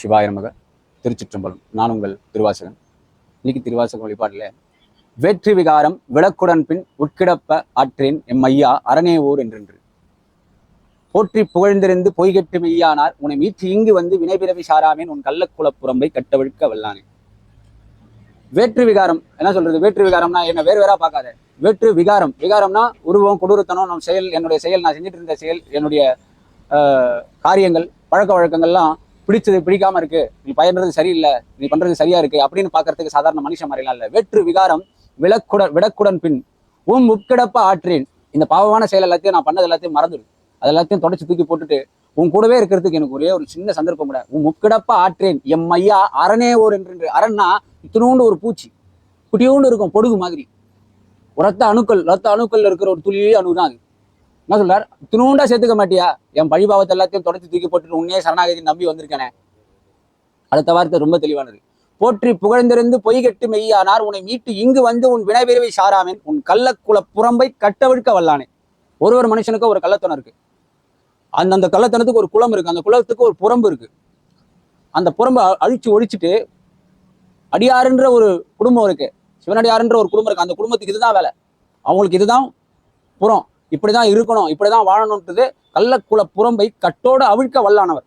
சிவாய நமக. திருச்சிற்றம்பலம். நான் உங்கள் திருவாசகன். இன்னைக்கு திருவாசக வழிபாட்டில் வேற்று விகாரம் விளக்குடன் பின் உட்கிடப்ப ஆற்றேன் எம் ஐயா அரணே ஊர் என்றென்று போற்றி புகழ்ந்திருந்து பொய்கெட்டு மெய்யானார் உன்னை மீட்டு இங்கு வந்து வினைபிறவி சாராமேன் உன் கள்ளக்குளப்புறம்பை கட்டவிழ்க்க வல்லானே. வேற்று விகாரம் என்ன சொல்றது? வேற்று விகாரம்னா என்ன? வேறு வேறா பார்க்காத. வேற்று விகாரம், விகாரம்னா உருவம், கொடூரத்தனம், நம் செயல், என்னுடைய செயல், நான் செஞ்சுட்டு இருந்த செயல், என்னுடைய காரியங்கள், பழக்க வழக்கங்கள்லாம் பிடிச்சது பிடிக்காம இருக்கு, நீ பயன்றது சரியில்லை, நீ பண்றது சரியா இருக்கு அப்படின்னு பாக்குறதுக்கு சாதாரண மனுஷன் மாதிரிலாம் இல்லை. வேற்று விகாரம் விளக்குடன் பின் உட்கிடப்ப ஆற்றேன். இந்த பாவமான செயல் எல்லாத்தையும், நான் பண்ணது எல்லாத்தையும் மறந்துடு, அது எல்லாத்தையும் தொடச்சு தூக்கி போட்டுட்டு உன் கூடவே இருக்கிறதுக்கு எனக்கு ஒரே ஒரு சின்ன சந்தர்ப்பம் கூட. முக்கிடப்ப ஆற்றேன் எம் ஐயா அரணே ஓர் என்று. அரண்னா இத்தினோண்டு ஒரு பூச்சி, குட்டியோண்டு இருக்கும், பொடுகு மாதிரி. ரத்த அணுக்கள் இருக்கிற ஒரு துளியே அணுதான் அது. என்ன சொல்றார்? இத்தினோண்டா சேர்த்துக்க மாட்டியா? என் பழிபாவத்தை எல்லாத்தையும் தொடச்சு தூக்கி போட்டுட்டு உன்னே சரணாகதி நம்பி வந்திருக்கேனே. அடுத்த வார்த்தை ரொம்ப தெளிவானது. போற்றி புகழ்ந்திருந்து பொய்கெட்டு மெய்யானார் உன்னை மீட்டு இங்கு வந்து உன் வினைபிறவை சாராமேன் உன் கள்ளக்குள புறம்பை கட்டவிழ்க்க வல்லானே. ஒரு மனுஷனுக்கு ஒரு கள்ளத்தனம் இருக்கு. அந்த கள்ளத்தனத்துக்கு ஒரு குளம் இருக்கு, அந்த குளத்துக்கு ஒரு புறம்பு இருக்கு. அந்த புறம்பை அழிச்சு ஒழிச்சுட்டு அடியாருன்ற ஒரு குடும்பம் இருக்கு, சிவனடியாருன்ற ஒரு குடும்பம் இருக்கு. அந்த குடும்பத்துக்கு இதுதான் வேலை, அவங்களுக்கு இதுதான் புறம், இப்படிதான் இருக்கணும், இப்படிதான் வாழணும்ன்றது கள்ளக்குள புறம்பை கட்டோடு அவிழ்க்க வல்லானவர்.